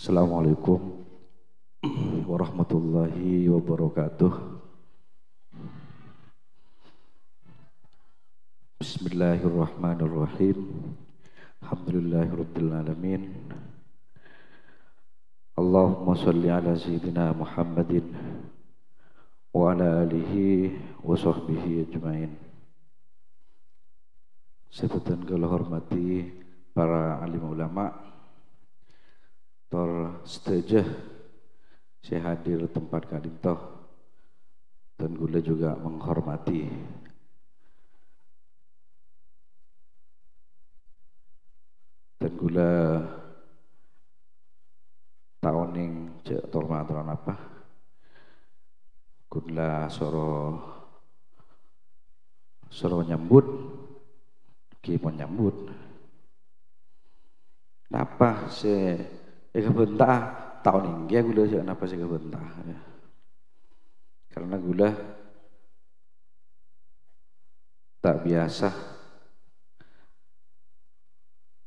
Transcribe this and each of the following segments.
Assalamualaikum warahmatullahi wabarakatuh. Bismillahirrahmanirrahim. Alhamdulillahirabbil alamin. Allahumma shalli ala sayyidina Muhammadin wa ala alihi wa sahbihi ajmain. Sebutan kula hormati para alim ulama, tor setuju saya hadir tempat kadintoh dan gula juga menghormati dan gula tahun yang cek torma apa gula soro nyambut kipon nyambut napa se bentah tahun ini gula cek napa se bentah ya. Karena gula tak biasa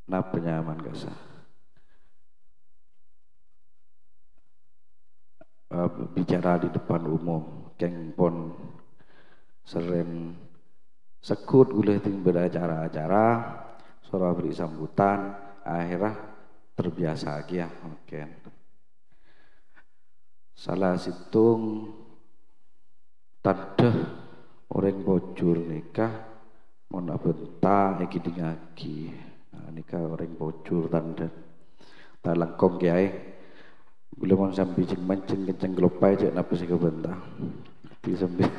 napa nyaman gasa bicara di depan umum keng pon seren sekut gula ting beracara-acara suara beri sambutan akhirnya terbiasa lagi ya mungkin salah situng tanda orang bocor nikah mau nak bentah iki dingaki nikah orang bocor tanda tak langkong kiai gula mau sampai cing mancing kenceng gelopai cek napa sih kebentah di sambil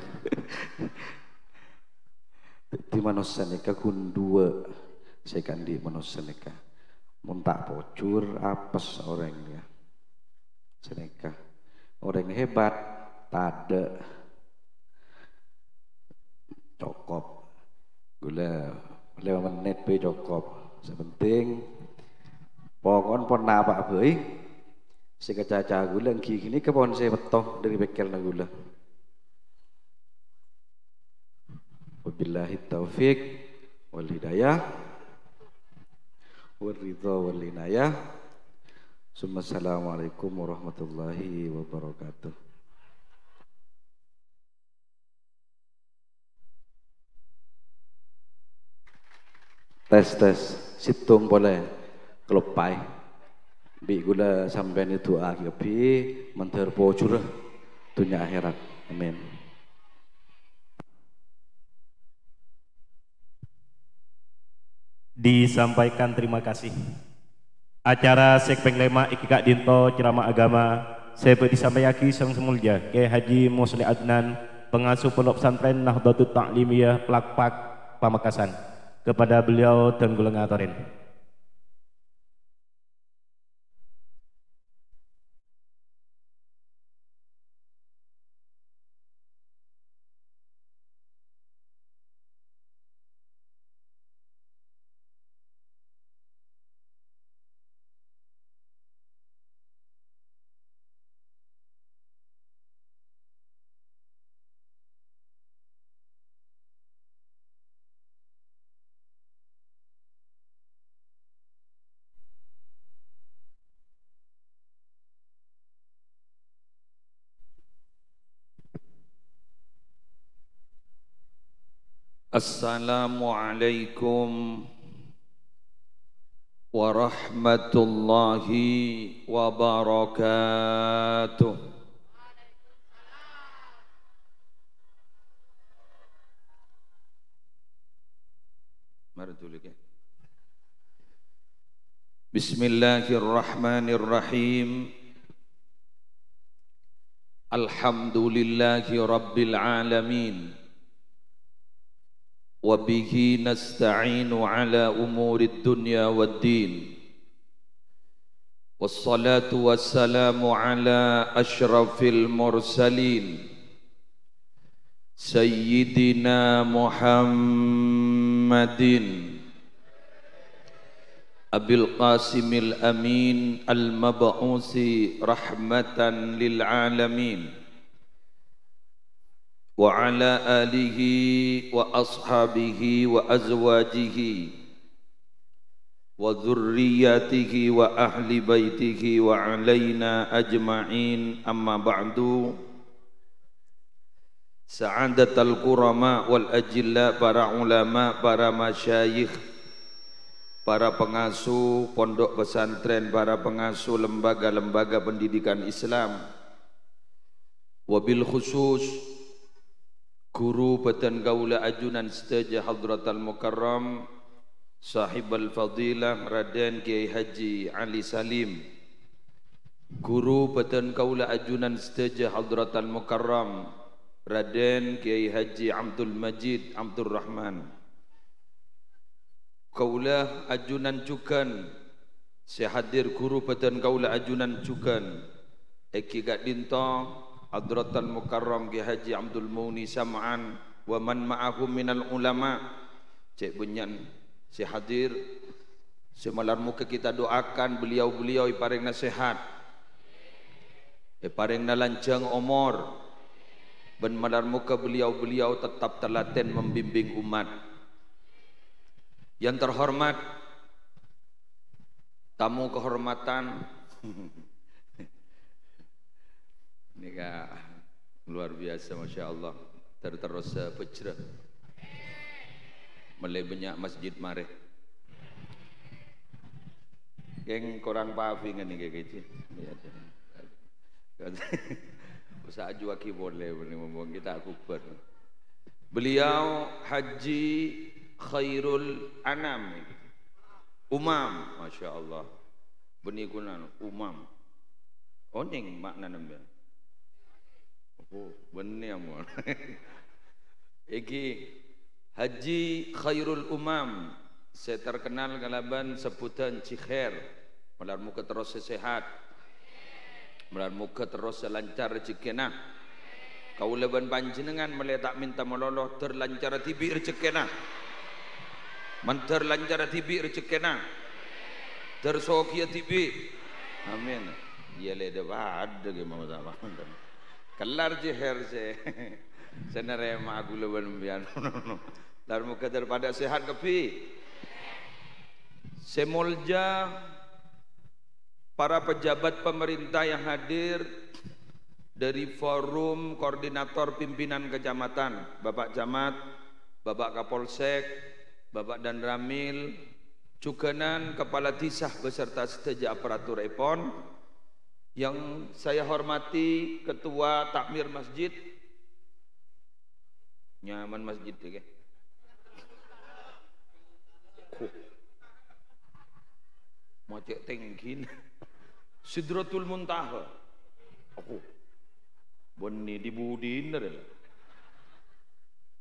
di manusia nikah kun dua saya kan di manusia nikah muntak bocor apes orangnya senikah orang hebat tak ada cokop gula 5 menit pe cokop sepenting pokon pon napa beuy sekacaca gula gini kepon saya betoh dari bekel na gula wabillahi taufik wal hidayah wal ridha wal inayah. Assalamualaikum warahmatullahi wabarakatuh. Tes situng boleh kelopai bi gula sampean itu akhirnya menter bocor dunia akhirat amin. Disampaikan terima kasih. Acara Sekpeng Lema Ikikak Dinto Ceramah Agama Sepe disampaikan Sang Semulja Kiai Haji Musli Adnan pengasuh Pondok Pesantren Nahdlatul Ta'limiyah Plakpak Pamekasan. Kepada beliau dan gula ngatorin. Assalamualaikum warahmatullahi wabarakatuh. Bismillahirrahmanirrahim. Alhamdulillahi rabbil alamin. وبه نستعين على أمور الدنيا والدين والصلاة والسلام على أشرف المرسلين سيدنا محمد أبي القاسم الأمين المبعوث رحمة للعالمين وعلى آله وأصحابه وأزواجه wa dzurriyyatihi wa ahli baitihi wa alaina ajma'in. Amma ba'du. Sa'adatul kurama wal ajilla, para ulama, para masyayikh, para pengasuh pondok pesantren, para pengasuh lembaga-lembaga pendidikan Islam, wabil khusus guru Batan Kaula Ajunan Sedaja Hadratal Mukarram Sahibul Fadilah Raden Kiai Haji Ali Salim, guru Batan Kaula Ajunan Sedaja Hadratal Mukarram Raden Kiai Haji Abdul Majid Abdul Rahman, Kaula Ajunan Cukan, sehadir guru Batan Kaula Ajunan Cukan Eki Gak Dinto Hadratal Mukarram Kiai Haji Abdul Muni Sam'an wa man ma'ahum minal ulama. Cek benyan sehadir semalar muka kita doakan beliau-beliau iparing nasihat, iparing nalanjang umur, ben malar muka beliau-beliau tetap telaten membimbing umat. Yang terhormat, tamu kehormatan, ini luar biasa, masya Allah, terus pecrah, mulai banyak masjid mare, geng korang pahami kan nih kayak gitu, usaha juaki boleh ngomong kita akbar. Beliau Haji Khairul Anam Umam, masya Allah, benih kunan umam, oning makna nambah. Oh, benih amun. Iki Haji Khairul Umam, saya terkenal kalaban sebutan Cikher, malar muka terus sehat, malar muka terus lancar rezekina. Kau leban panjenengan meletak minta meloloh terlancar tibi rezekina, mantar lancar tibi rezekina, tersokia tibi. Amin. Ia leda ada gimana sama. Kelar Cikher se, senarema aku leban bian. Lalu muka daripada sehat kepi. Semolja para pejabat pemerintah yang hadir dari forum koordinator pimpinan kecamatan, Bapak Camat, Bapak Kapolsek, Bapak Dan Ramil, Cukanan, Kepala Tisah beserta seteja aparatur EPON, yang saya hormati Ketua Takmir Masjid, nyaman masjid ya, mau cek tengkin, Sidratul Muntaha, aku, boni dibudin adalah,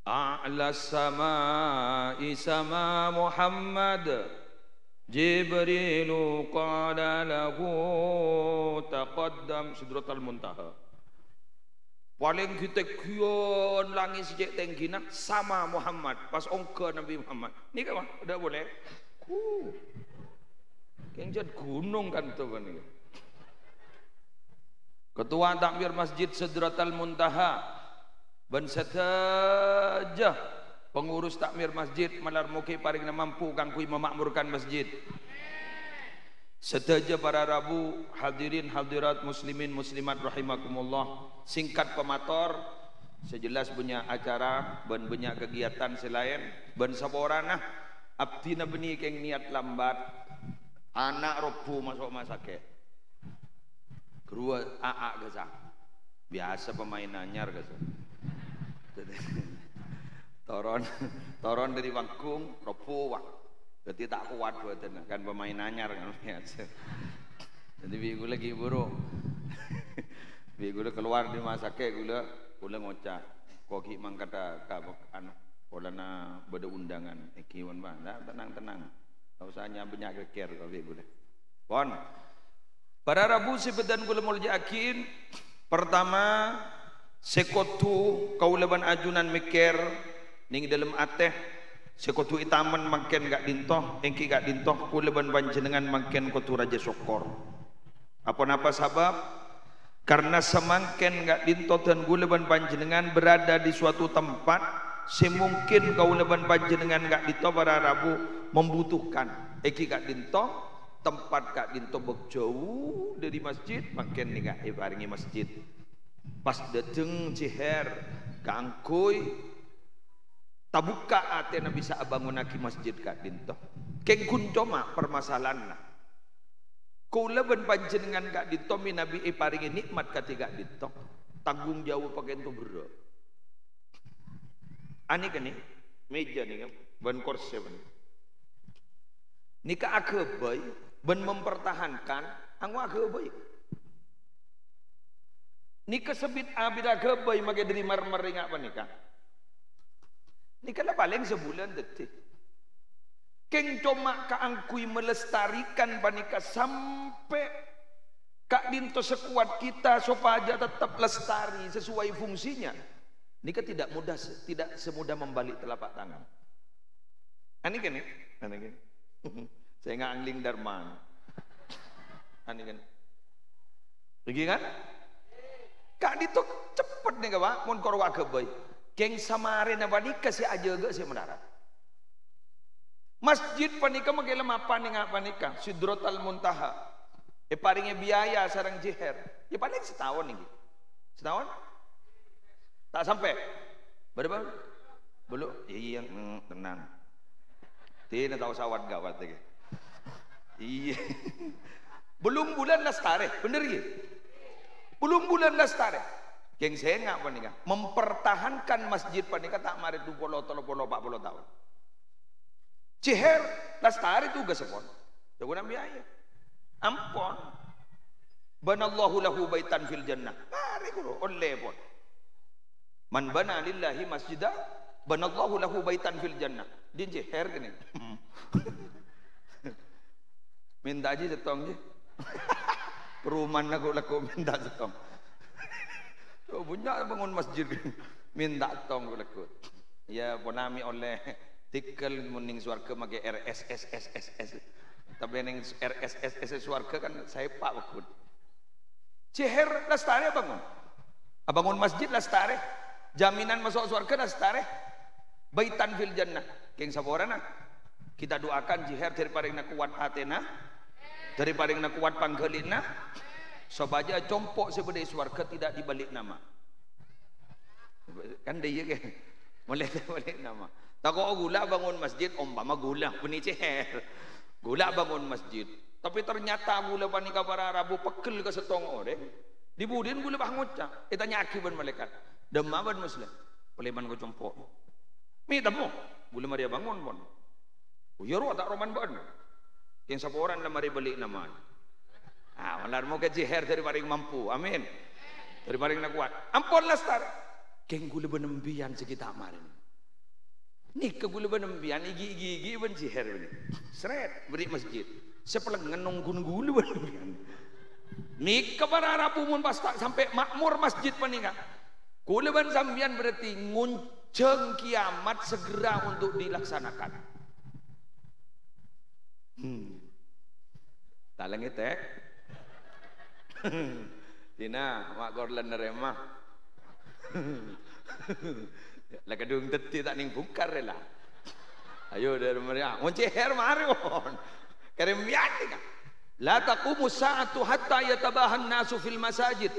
A'la sama'i sama Muhammad, Jibrilu qala lahu taqaddam. Sidratul Muntaha paling kita kion langit sejak tengkina sama Muhammad pas ongka Nabi Muhammad ni kan udah boleh kenjat gunung kan tu kan ni. Ketua Takmir Masjid Sidratul Muntaha ban saja pengurus takmir masjid malar muki paling mampu kangkui memakmurkan masjid. Sedaja para rabu hadirin hadirat muslimin muslimat rahimakumullah. Singkat pemator, sejelas punya acara dan banyak kegiatan selain ban saborana abdi na benih keng niat lambat anak robu masuk masake kedua aa gasa biasa pemain anyar gasa toron dari Wangkung ropo wak jadi tak kuat buatan kan pemain anyar kan biasa. Jadi biar lagi buruk biar keluar di masake gula ngocah koki mang kata anu polana beda undangan kiwan bang tenang tak usahnya banyak keker kau biar pon para rabu sebedan gula mulja akin pertama sekotu kaulaban ajunan mikir ning dalam ateh sekotu itaman makin gak dintoh engki gak dintoh kulaban panjenengan makin kotu raja sokor apa-apa sabab karena semangken gak dintoh dan kulaban panjenengan berada di suatu tempat semungkin kau leban panjenengan Kak Dinto para Rabu membutuhkan eki Kak Dinto tempat Kak Dinto jauh dari masjid makin nih Kak paringi masjid pas dateng ciher kangkui tabuka ate na bisa abangun lagi masjid Kak Dinto keng kuncoma permasalahan lah kau leban panjenengan Kak Dinto minabi paringi nikmat katiga Dinto tanggung jawab pakai itu bro ani kan nih meja nih kan ban kursi ban nikah agebai ban mempertahankan anggo agebai nikah sebit abid agebai mage dari marmering apa nikah nikah lah paling sebulan detik keng coma kaangkui melestarikan panika sampai Kak Dinto sekuat kita supaya tetap lestari sesuai fungsinya nikah tidak mudah, tidak semudah membalik telapak tangan. Ani kan ya? Ani kan? Saya nggak angling darman. Ani kan? Pergi kan? Kak Dinto cepet nih kawan, mon korwa kebay. Keng samarin apa nikah si aja gak si mendarat. Masjid panika magelam apa nih ngapa nikah? Sidratul Muntaha. Paringnya biaya sarang jiher. Ya paling setahun nih. Setahun? Tak sampai. Berapa? Belum. Iya, tenang. Tidak tahu sawat gawat lagi. Iya. Belum bulan lestari, bener ya? Belum bulan lestari. Geng saya ngapa nih kan? Mempertahankan masjid panika tak mari 20 30 40 tahun. Ciher lestari itu gak sepon. Jangan biaya. Ampun. Banallahu lahu baitan fil jannah. Mari guru oleh pun. Man bana lillahi masjidah banallahu lahu baitan fil jannah. Din ciher gini. Minta aja setong je. Perumahan aku minta setong. So, punya bangun masjid minta tong aku. Ya ponami oleh tikel muning suarga make RSSSSS. Tapi yang RSSSS suarga kan saya pak waktu. Ciher lestari bangun. Abangun masjid lestari. Jaminan masuk surga lestari. Baitan fil jannah. Keng saborana. Kita doakan ciher daripada nak kuat hatena. Daripada nak kuat panggelina. Sobaja compok sebedai surga tidak dibalik nama. Kan dia kan. Boleh balik nama. Takut gula bangun masjid umpama gula puni ciher. Gula bangun masjid. Tapi ternyata gula panika para Rabu pekel ke setong orang. Dibudin gula banguca. Tanya akibat malaikat. Demaban muslim. Peleman ko compok. Mi tamo. Gula Maria bangun pun. Uyaro tak roman ban. Yang saporan la mari balik nama. Ah, malar mo ke jiher dari paring mampu. Amin. Dari paring nak kuat. Ampun lestar. Keng gula benembian sekitar marin. Nih ke gula benembian igi ban jiher ini. Seret beri masjid. Sepeleng ngenong gula benembian. Nih ke para Rabu mun pas sampai makmur masjid paninga. Kuleban sambian berarti ngunceng kiamat segera untuk dilaksanakan. Talang itu Dina mak gorlan nerema. Lah kadung teti tak ning bukar lah. Ayo dari mereka ngonciher marion. Kerem biati kan. La taqumu sa'atu hatta yatabahan nasu fil masajid.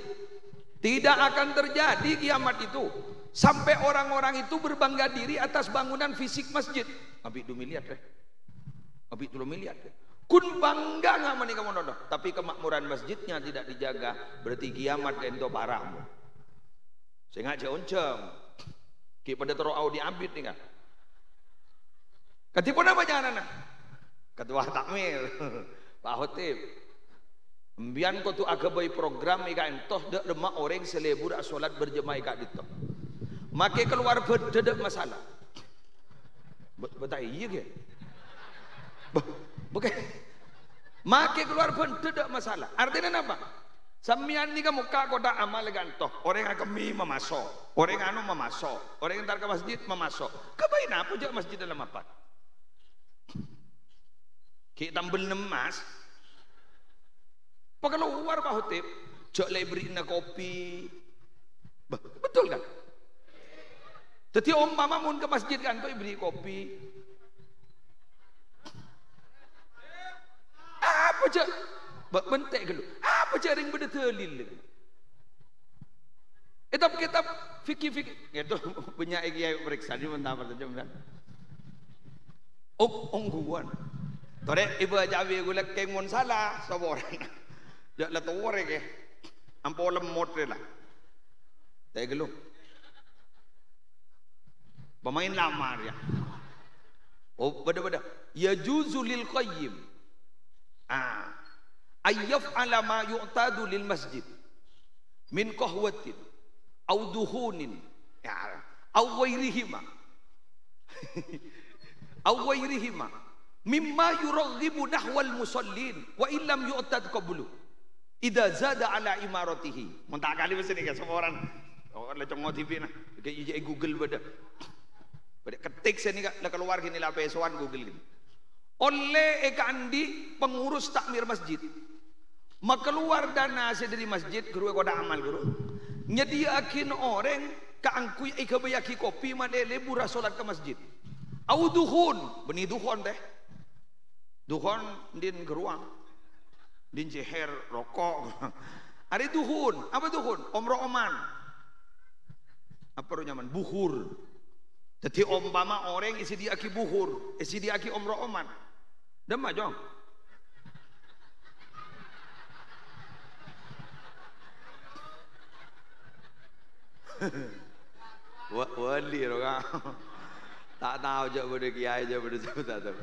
Tidak akan terjadi kiamat itu sampai orang-orang itu berbangga diri atas bangunan fisik masjid. Abi 2 miliar deh. Abi 2 miliar deh. Kun bangga nggak menikah monodo. Tapi kemakmuran masjidnya tidak dijaga. Berarti kiamat ento parahmu. Saya ngajak onceng. Ki pada terau diambil nih kan. Ketipu nama jangan anak. Ketua takmir. Pak Hotib. Mbian ko tu agabai program ika entoh dek lemak orang selebur solat berjemaah ika dito. Make keluar berdedek masalah. Betai iya ke? Bukan. Make keluar berdedek masalah. Artinya apa? Samian ni ka muka kota amal gantoh. Orang yang kami memasok, orang anu memasok, orang yang tar ke masjid memasok. Kabain apa jak masjid dalam apa? Kita tambel nemas. Kalau luar Pak Hotib, jok beri na kopi, betul kan? Tetapi umpama mun ke masjid kan kau beli kopi. Apa je? Bentek dulu. Apa je ring benda telil? Kitab fikih itu banyak kiai periksa di mentah pertanyaan. Ongguan. Tore ibu ajawi gula keng mon salah saboran. Ya la tore ke. Ampol lemot lah. Tegelo. Pemain lamar ya. Oh beda. Ya juzulil qayyim. Ayyaf ala ma yu'tadu lil masjid. Min qahwatin. Au duhunin. Ya. Au wairihima. Au wairihima. Mimma yuraghibu nahwal musallin. Wa illam yu'tad qablu. Idza zada ala imaratihi. Mun tak kali mesti ni kan semua orang lecong TV nah. Kayak Google beda. Beda ketik sini lah keluar gini lah pesoan Google gini. Oleh ekandi pengurus takmir masjid. Makeluar dana dari masjid guru koda amal guru. Nyediakin orang kaangkui ikabayaki kopi madele burah solat ke masjid. Au duhun, beni duhun teh. Duhun din geruang. Din jeher rokok. Ada duhun, apa duhun? Omro oman. Apa nyaman? Buhur. Jadi umpama orang isi diaki buhur, isi diaki omro oman. Demah jong. Wali roga. Tak tahu je pada kiai je pada tu tak tahu.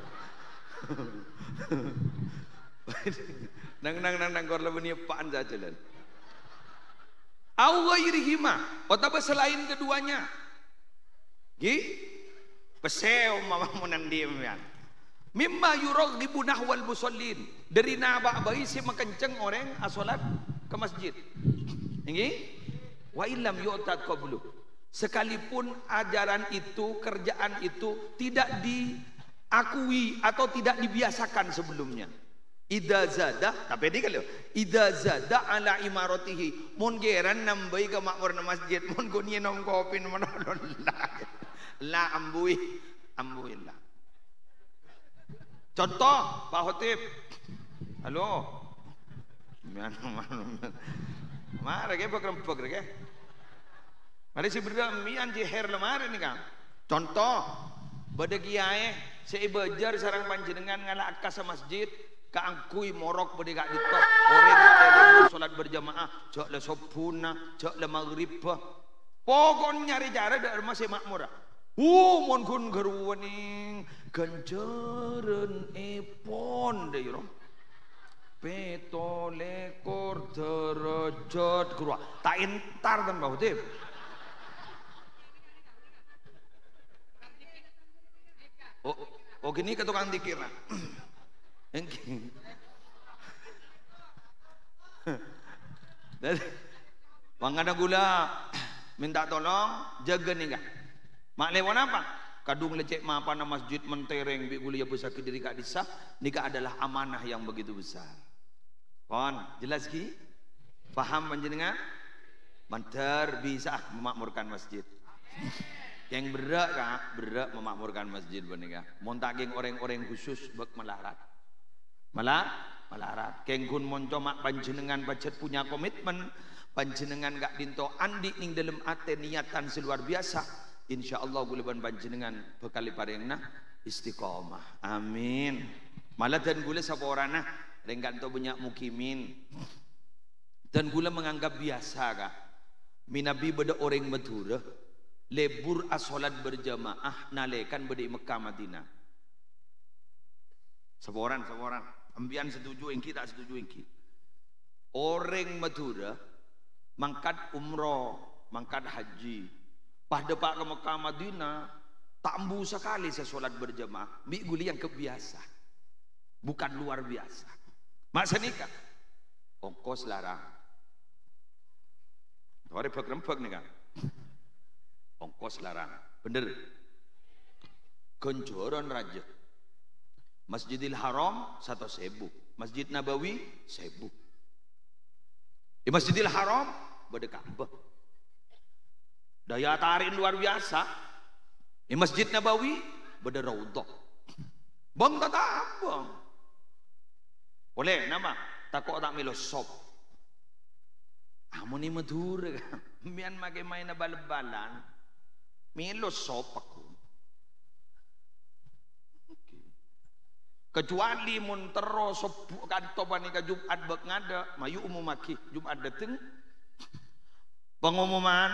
Nang kor lebih ni apaan saja lan. Au ghairihima, atau selain keduanya. Gi peseu mama munang diem ya. Mimma yuraghibu nahwal musallin. Dari naba bayi si makenceng orang asolat ke masjid. Nggih? Wa illam yu'tad qablu. Sekalipun ajaran itu, kerjaan itu tidak diakui atau tidak dibiasakan sebelumnya. Idza zada, tapi dia kalau idza zada ala imaratihi, mun geran nambai ke makmur masjid, mun guni nong kopi menolong la ambui lah. Contoh Pak Khotib. Halo. Mari ke program ke. Mari si berdamian jeher lemari ni kan. Contoh bade kiai seibajar sarang panjenengan ngala akasa masjid kaangkui morok bade gak ditok orang ada salat berjamaah jak le sobuna jak le maghrib pokon nyari cara dari masih makmur. Mon kun geruwening ganjaran epon deh rom. Peto lekor derajat guru tak entar kan Pak Khotib. Oh gini ke tukang dikir lah. Mangada gula minta tolong jaga nih kak. Mak lewat apa? Kadung lecek apa nama masjid mentereng bi gula ya besar diri kak disah. Nikah adalah amanah yang begitu besar. Kon jelas ki? Faham panjenengan? Mantar bisa memakmurkan masjid. Yang berak kak, berak memakmurkan masjid benika. Montaging orang-orang khusus bek melarat. Melarat. Kengkun monco mak panjenengan pacet punya komitmen, panjenengan gak dinto andi ning dalam ate niatan seluar biasa. Insyaallah guleban panjenengan bekali parengna istiqomah. Amin. Malah dan gule sapa orana renggan to banyak mukimin. Dan gula menganggap biasa kak. Minabi beda orang Madura lebur asolat berjamaah nalekan beda Mekah Madinah. Seboran. Ambian setuju engki tak setuju engki. Orang Madura mangkat umroh, mangkat haji. Pada pak ke Mekah Madinah tambu sekali saya solat berjamaah. Mi guli yang kebiasa. Bukan luar biasa. Masa nikah ongkos larang. Hari berempek nih kan. Ongkos larang, bener. Kencoran raja. Masjidil Haram 1.000, Masjid Nabawi 1.000. Di Masjidil Haram beda Ka'bah. Daya tarik luar biasa. Masjid Nabawi beda raudhah. Bang tak apa. Boleh nama takut tak milo sop. Amun ni Madura kan. Mian magai main bal-balan. Milo sop aku. Kecuali mun terus kanto bani ka Jumat bek ngada mayu umumaki Jumat dateng pengumuman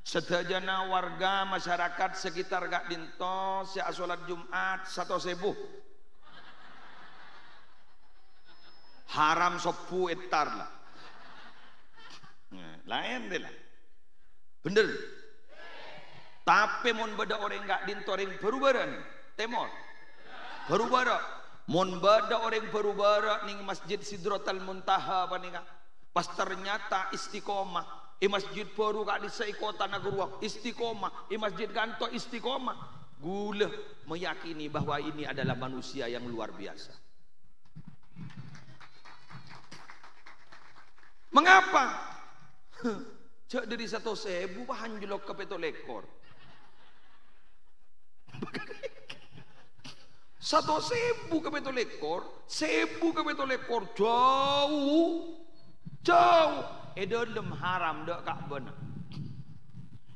sedajana warga masyarakat sekitar gak dinto sia salat Jumat 1.000 haram 10 hektar lah. Nah, lain deh lah. Bener. Tapi mun beda orang gak dinto orang berubah nih. Temor. Berubah. Mun beda orang berubah ning Masjid Sidratul Muntaha panika. Pas ternyata istiqomah. Masjid baru gak di kota Nagarua istiqomah. Masjid kanto istiqomah. Gula meyakini bahwa ini adalah manusia yang luar biasa. Mengapa? Cek dari 1.000 bahan jelok ke petolekor. 1.000 ke petolekor, 1.000 ke petolekor jauh. Edalem haram dak Ka'bah.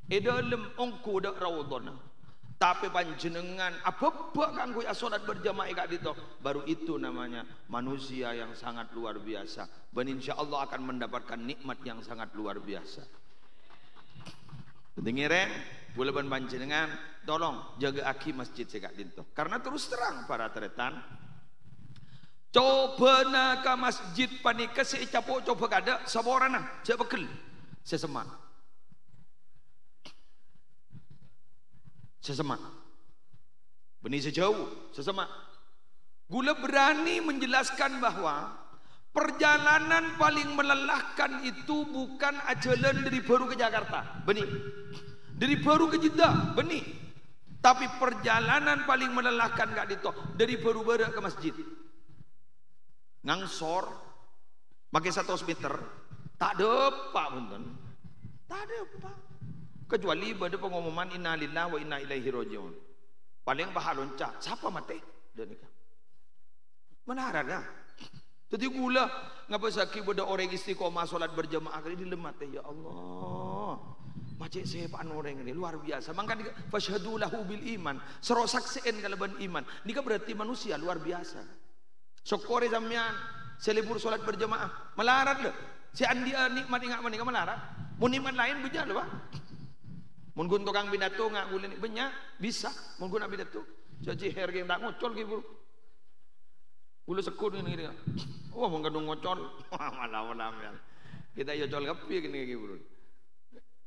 Edalem ongku dak raudhana. Tapi panjenengan apa-apa kanggo salat berjamaah kak dito, baru itu namanya manusia yang sangat luar biasa. Dan insyaallah akan mendapatkan nikmat yang sangat luar biasa. Dengiren, bulan panjenengan tolong jaga aki masjid kak dito. Karena terus terang para teretan, coba nak ke masjid panika secapo coba kada saborana, coba bekel, sesemak. Sesemak benih sejauh sesemak gula berani menjelaskan bahwa perjalanan paling melelahkan itu bukan jalan dari Baru ke Jakarta benih dari Baru ke Jeddah benih tapi perjalanan paling melelahkan gak dito dari Baru Bara ke masjid ngangsor pakai 100 meter tak ada apa punten tak ada apa kecuali pada pengumuman inna lillahi wa inna ilaihi rajiun. Paling bahal loncak, siapa mati? Dan nikah. Mana ada? Jadi gula ngapa sakit pada orang istiqomah solat berjamaah kali dilemate ya Allah. Macam siapa orang ini luar biasa. Maka fasyhadu lahu bil iman. Sero saksien kalaban iman. Nika berarti manusia luar biasa. Syukuri sampean selebur solat berjamaah. Melarat le. Si andi nikmat ingat manika melarat. Mun nikmat lain bejal Pak. Mun gun tukang binatu ngak gulin banyak bisa mun guna binatu jadi harga yang tak ngocol gitu gula sekut ini oh mun kadung ngocol malam ya kita ya col kapi gini gitu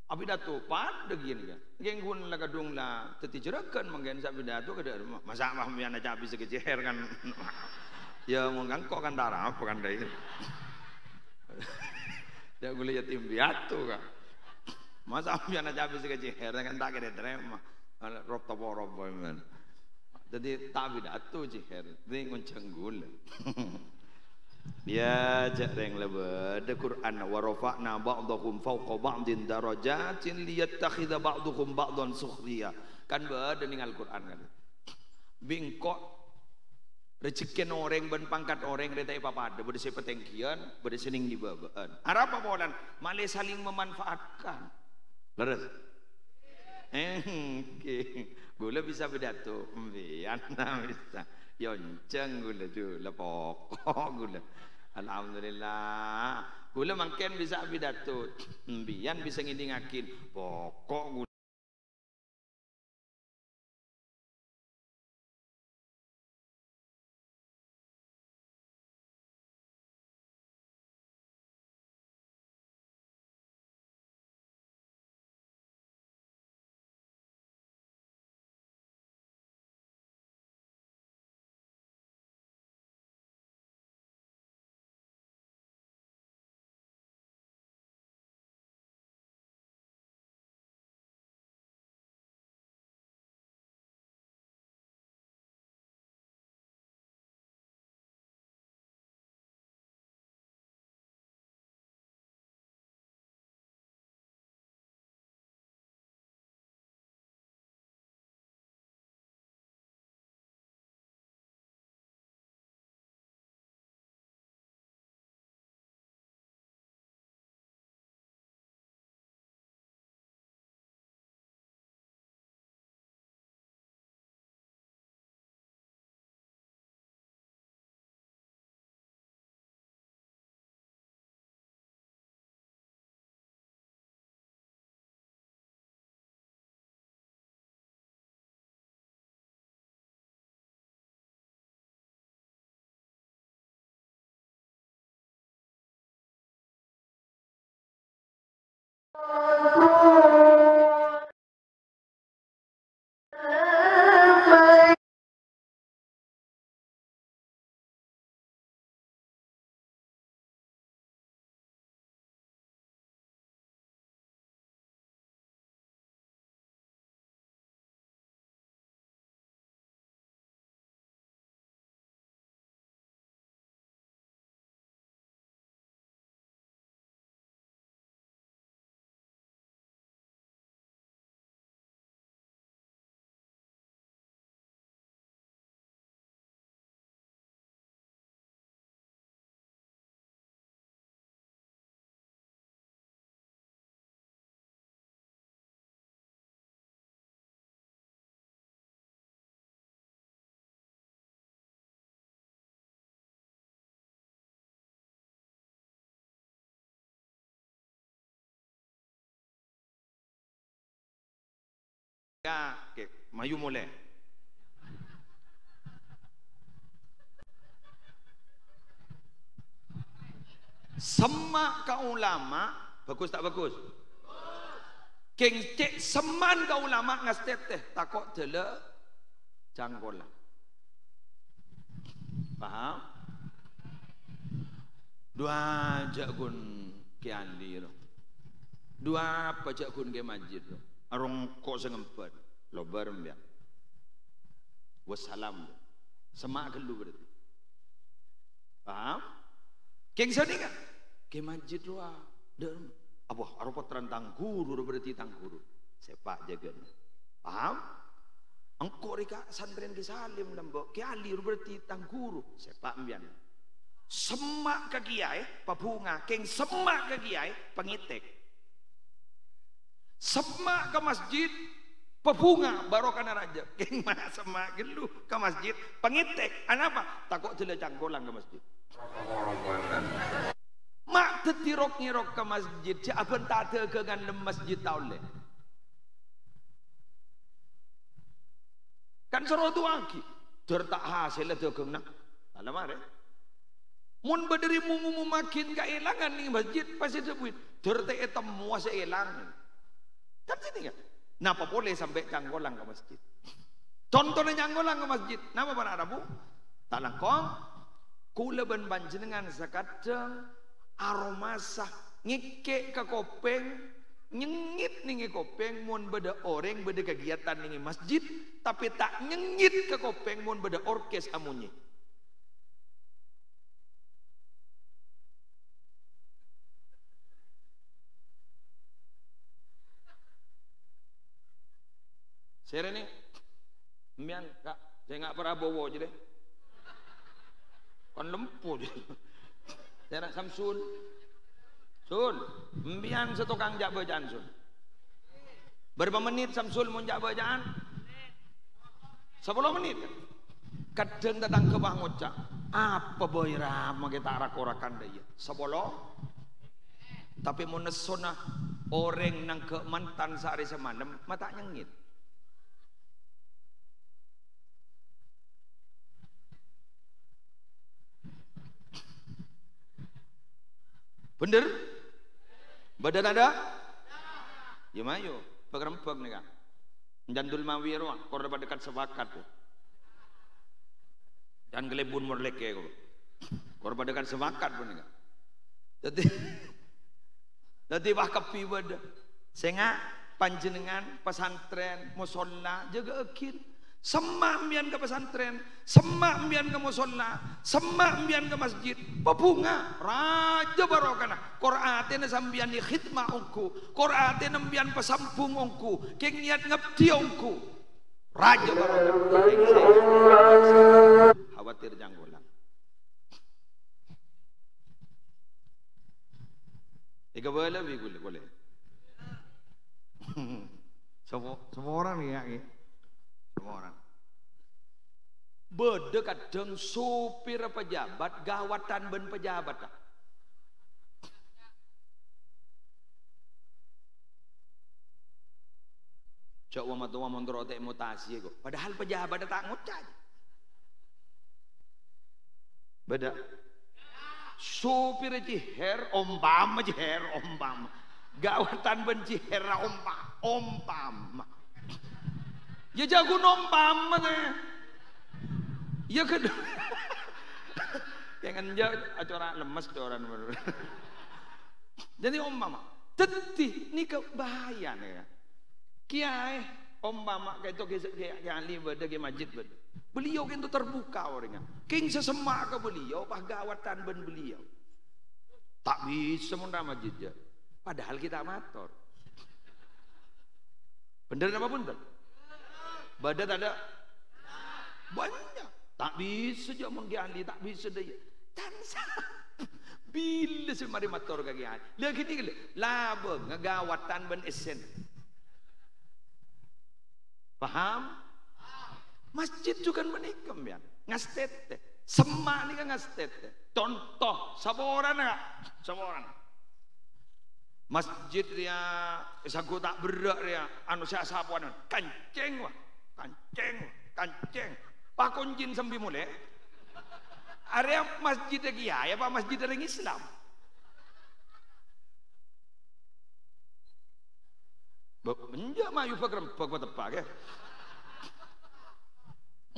abi datu pad gini kan geng gun la kadung la teti jerakan manggen sak binatu kada masa mah mian aja habis kejeher kan ya mun kangkok kan darah apa kan dai ya gula yatim piatu kan masa ambian aja habis kejeher kan tak kira terima rob topo rob men jadi tak beda tu jeher ini ngonceng gula ya jarang lebih ada Quran wa rafa'na ba'dakum fawqa ba'din darajatin liyattakhidha ba'dukum ba'dan sukhriya kan beda ning Al-Quran kan bingkok rezekian orang ben pangkat orang retai papada beda sepetengkian beda sening dibabaan arep apa polan malih saling memanfaatkan leres gula bisa pidato mbian bisa yonceng gula dulu pokok gula alhamdulillah gula mangken bisa pidato mbian bisa ngidingakin pokok gula Ya, oke, Mayu mulai. Semak ka ulama, bagus tak bagus? Keng cek seman ka ulama ngastet teh takok dele janggola. Paham? Dua jagun ke andi lo. Dua pajak gun ke masjid lo. Arong kok sengempet lo berembiak. Wassalam. Semak gelu berarti. Paham? Keng sani kan? Ke masjid lo dan apa arupa terantang guru berarti tang guru. Sepak jaga. Paham? Engkau rika santren ke salim lembok ke ali berarti tang guru. Sepak mbian. Semak ke kiai pabunga, keng semak ke kiai pengitek. Semak ke masjid pabunga barokah raja. Keng mana semak gelu ke masjid pengitek. Anapa? Takut jele canggolang ke masjid. Mak tetirok ngirok ke masjid, si abang tak ada ke ngandem masjid taule. Kan suruh tu lagi, tertak hasil tu kena. Alamak deh. Mun berdiri mumu makin kehilangan nih masjid pasti sebut tertek temu asa hilang. Kan sini kan? Napa boleh sampai canggolang ke masjid? Contohnya canggolang ke masjid, napa para Arabu? Tak langkong, kula ben panjenengan sakadeng aromasa ngike ke kopeng nyengit nih kopeng mun beda orang beda kegiatan nih masjid tapi tak nyengit ke kopeng mun beda orkes amunyi. Saya ni mbian kak saya nggak Prabowo aja deh kon lempu je. Saya nak Samsun Sun mbian setukang jak bejaan Sun berapa menit Samsul mun jak bejaan 10 menit kadang datang ke Bang Ocak apa boy rama kita arak-orakan dia 10 tapi mun nesona orang nang ke mantan sehari semalam mata nyengit. Bener? Badan ada? Ya mayo, pegerempeg nih kan. Jandul mawiro, korban dekat sepakat tuh. Dan gelebun morleke kok. Korban dekat sepakat pun nih kan. Jadi wah kepi beda. Senga panjenengan pesantren musola jaga akin. Semak mbian ke pesantren, semak mbian ke musola, semak mbian ke masjid, pebunga, raja barokana. Qur'atena sambian di khidmah ongku, Qur'atena mbian pesampung ongku, keng niat ngabdi ongku. Raja barokana. Khawatir janggolan. Ika boleh, boleh. Semua orang nih ya. Semua orang beda kadang supir pejabat gawatan ben pejabat tak? Cok wama mondrote mutasi kok padahal pejabat tak ngucap beda supir jiher ombam Gawatan benci hera ompama. Ya jago nompama teh. Ya kedua. Yang anja acara lemes orang baru. Jadi ompama. Teti ni kebahaya ya. Kiai ompama kayak itu kayak ahli beda ke masjid beda. Beliau kan itu terbuka orangnya. King sesemak ke beliau, pah gawatan ben beliau. Tak bisa mun masjid ya. Padahal kita amator. Bener apa bener? Badat ada banyak. Tak bisa aja mun ahli, tak bisa daya. Tansa. Bila semari mator kaki ahli. Lagi ni laba ngagawatan ben esen. Paham? Masjid juga menikam ya. Ngastet. Semak ni kan ngastet. Contoh, saboran enggak? Saboran. Masjid dia sagu tak berak dia anu sia sapuan kanceng wah kanceng pak kunjin sambil mulai area masjid lagi ya pak masjid orang Islam menjak mayu pagrempek tepak ya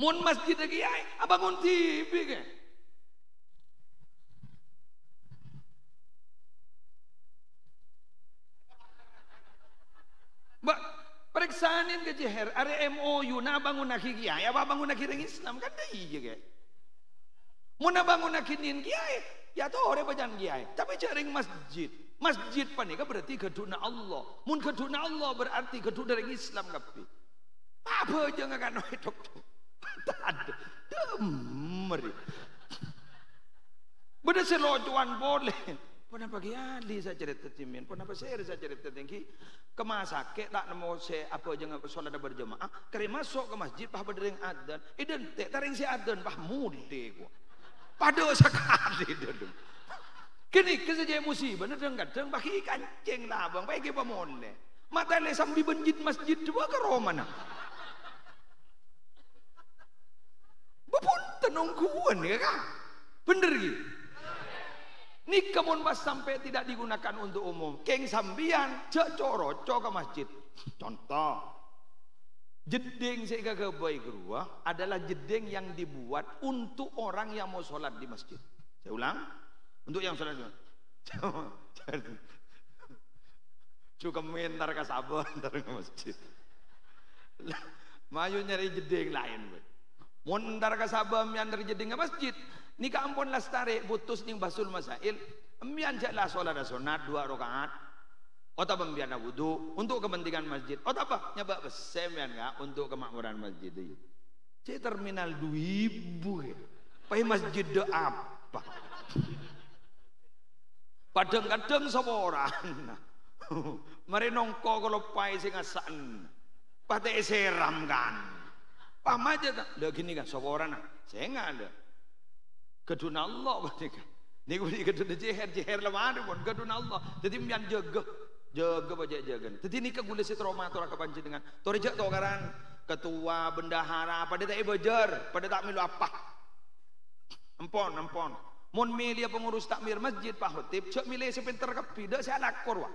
mun masjid lagi ya abangun TV ke periksanin ke jeher, are MOU na bangun nak kiai, apa bangun nak kiai Islam kan dah iya ke? Mau na bangun nak kiai, ya tu orang bajan kiai, tapi jaring masjid, masjid panika berarti keduna Allah, mun keduna Allah berarti keduna orang Islam kapi. Apa je ngakan hidup tu? Tak ada, demeri. Benda selojuan boleh. Pernah pagi ahli saya cerita timin, pernah saya cerita tinggi kemasa ke tak nemu saya apa jangan solat berjemaah, kerana masuk ke masjid pah berdering adzan, identik taring si adzan pah mude gua, pada sekali dulu. Kini kesaja musibah, kadang bagi kancing lah bang, bagi pemone, mata le sambil benjit masjid dua ke Romana. Bapun tenungguan ya kan, bener gitu. Ni kemun pas sampai tidak digunakan untuk umum. Keng sambian cek coro ke masjid. Contoh, jeding saya ke bayi gerua adalah jeding yang dibuat untuk orang yang mau sholat di masjid. Saya ulang, untuk yang sholat di masjid. Cukup mentar ke sabah ntar ke masjid. Mayu nyari jeding lain. Mau ntar ke sabah miantar jeding ke masjid. Ni ka ampun lastare putus ning basul masail embian jaklah salat sunat 2 rakaat atau pembian wudu untuk kepentingan masjid atau apa nyabak besemen enggak untuk kemakmuran masjid itu cek terminal 2000 ya pai masjid de apa padang-kadang sapa orang mari nongko kalau pai sing asan pate seram kan paham aja tak lha gini kan sapa orang saya enggak ada keduna Allah mereka. Ni keduna jeher lemah pun keduna Allah. Jadi mian jaga baca jaga. Jadi ni kegula si trauma tu kapanci dengan. Torjak tu karan ketua bendahara pada tak bejar, pada tak milu apa. Empon. Mun milih pengurus takmir masjid Pak Khotib, cak milih si pinter kepi dak si alakor wa.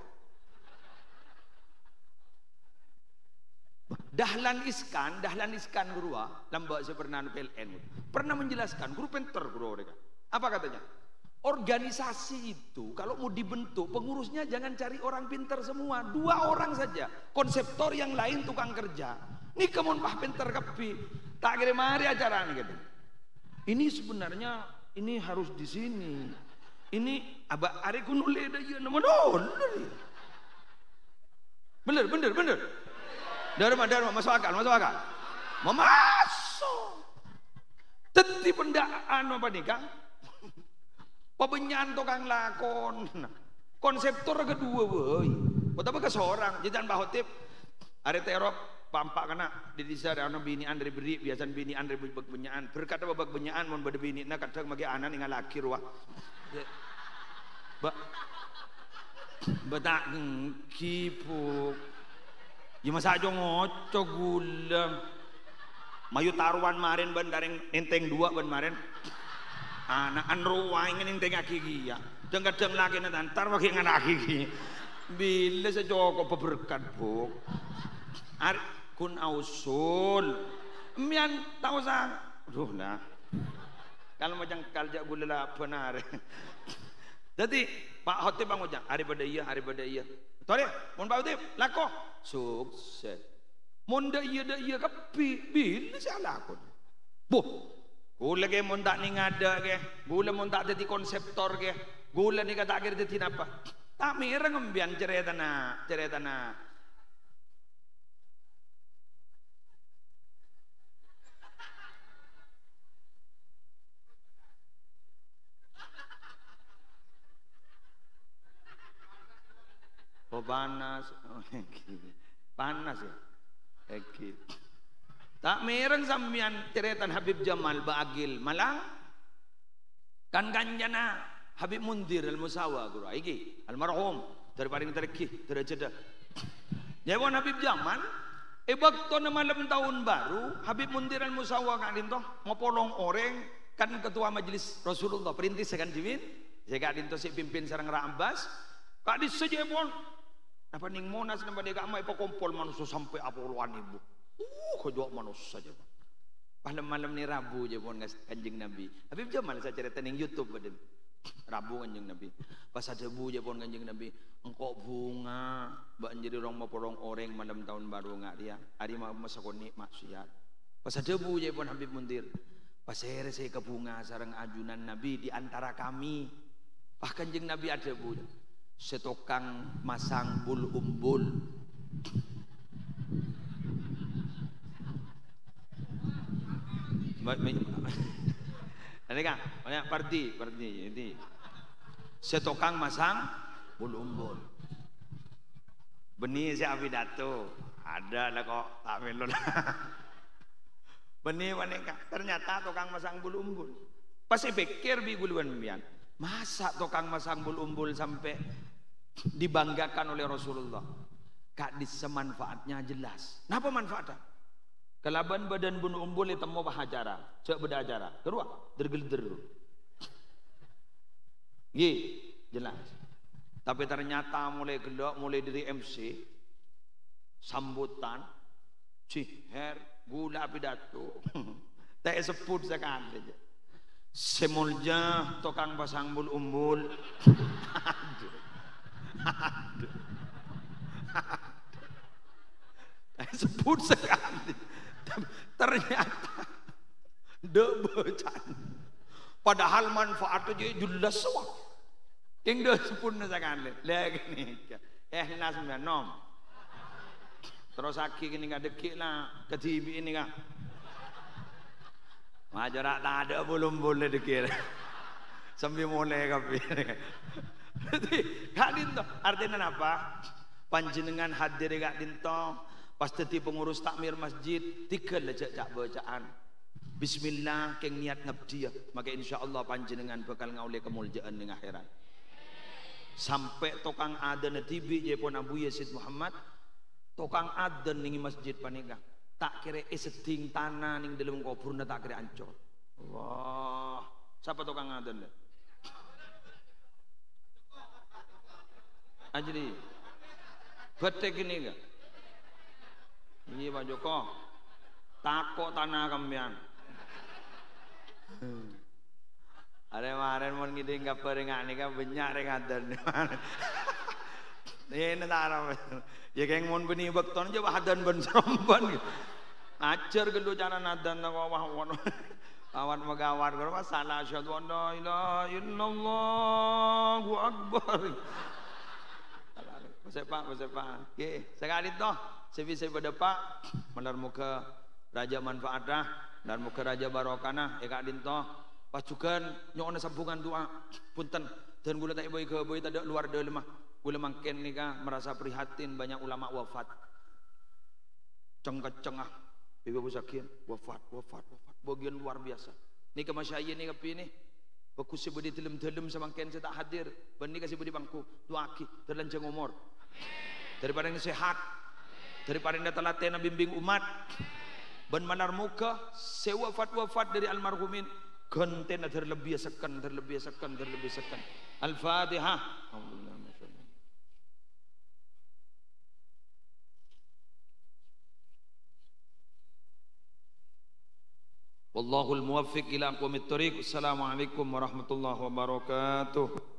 Dahlan Iskan gurua lambak sebenarnya PLN pernah menjelaskan guru pinter guru mereka apa katanya organisasi itu kalau mau dibentuk pengurusnya jangan cari orang pinter semua 2 orang saja konseptor yang lain tukang kerja ini kemun pah pinter kepi tak kirim hari acara nih gitu ini sebenarnya ini harus di sini ini abah ari kunule dah ya nama bener Dharma masuk akal memasuk teti pendaan apa nih kang pebenyan tukang lakon konseptor kedua woi betapa ke seorang jajan Pak Khotib are terop pampak kena di desa ana bini andre beri biasan bini andre bebek benyaan berkata bebek benyaan mun bade bini na kadang magi anan ingal laki ruah betak kipuk ya masa aja ngoco gula mayu taruhan marin ban daring nenteng 2 ban marin anak anruwa ingin nenteng aki ya kadang laki nantar bagi ngan aki Bila saya joko berkat bu. Kun ausul. Mian tahu sang. Duh nah. Kalau macam kaljak gula lah benar. Jadi Pak Hotip bang ujang. Hari pada iya. Tore, mun Pak Hotip lako sukses. Mun dah iya kepi. Bila saya lakon. Buh. Gula ke mun tak ni ngada ke. Gula mun tak jadi konseptor ke. Gula ni kata akhir jadi apa? Tak mireng ambian cerita na. Oh panas ya. Oke. Tak mireng sambian cerita Habib Jamal Baagil Malang. Kan ganjana Habib Mundir Al-Musawa guru iki almarhum dari paling terkih terjeda. Jawon Habib Jamal waktu malam tahun baru Habib Mundir Al-Musawa kak dinto ngopolong orang kan ketua majelis Rasulullah perintis sekan jiwin saya kak dinto si pimpin sareng Ra Abbas kak disejebon apa ning Monas napa dia kak mai kompol manusia sampai apoluan ibu kejok manusia saja malam-malam ni Rabu je pun kanjeng Nabi Habib Jamal saya cerita ning YouTube badan Rabu kanjeng Nabi pas ada bu je pun kanjeng Nabi engkau bunga mbak jadi orang mau porong orang malam tahun baru ngak dia hari masa koni maksiat pas ada bu je pun Habib Mundir pas saya ke bunga sareng ajunan Nabi di antara kami pas kanjeng Nabi ada bu setokang masang bul umbul ini kan banyak parti ini setokang masang bul umbul benih si pidato ada lah kok tak melon benih wanita ternyata tukang masang bul umbul pasti pikir biguluan bian masa tukang masang bul umbul sampai dibanggakan oleh Rasulullah kak disemanfaatnya jelas kenapa manfaatnya kelaban badan bun umbul itu mau bahajara cek berdajara kedua dergel jelas tapi ternyata mulai gelok mulai dari MC sambutan ciher gula pidato tak sebut sekali aja semulja tukang pasang bul umbul sebut sekali ternyata debecan padahal manfaatnya jelas semua yang dah sepun sekali lagi nih nas nom terus aki ini nggak dekik lah ke TV ini kak majarak tak ada belum boleh dekik sambil mulai kapi jadi kak dinto artinya apa panjenengan hadir kak dinto pas tadi pengurus takmir masjid tiga lejak bacaan bismillah keng niat ngabdi maka insyaallah panjenengan bakal ngaulih kemuliaan ning akhirat sampai tukang adzan tibi je pun Abu Yazid Muhammad tukang adzan ning masjid panika tak kira seding tanah ning dalam kuburna tak kira ancur Allah siapa tukang adzan ajri betek ini enggak ini Pak Joko takut tanah kambian ada kemarin mau ngide nggak peringat nih kan banyak ringatan ini taruh ya kayak mau benih bekton aja bahadan benseromban ajar kedua cara nadan awan megawat kalau masalah asyhadu an la ilaha illallah Allahu akbar Pak oke sekali toh saya pada Pak menar muka raja manfaatah dan muka raja barokana eka dinto pacukan nyona sambungan doa punten dan gula tak boy ke boy tak luar de lemah gula mangken nika merasa prihatin banyak ulama wafat cengah ibu sakin wafat bagian luar biasa nika masyayikh nika pi ni bagus sebudi telem samangken saya tak hadir benih kasih budi bangku doaki terlanjang umur daripada yang sehat daripada yang telaten bimbing umat ban manar muka sewafat dari almarhumin konten terlebih sekan Al-Fatihah Wallahul muwaffiq ila aqwamit thoriq. Assalamualaikum warahmatullahi wabarakatuh.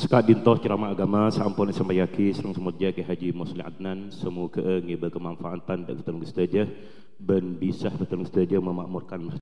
Sekak dintoh ceramah agama sampun sambayaki serang semudja ke Haji Musli Adnan semoga ngi berkemanfaatan dan betul saja ben bisa betul saja memakmurkan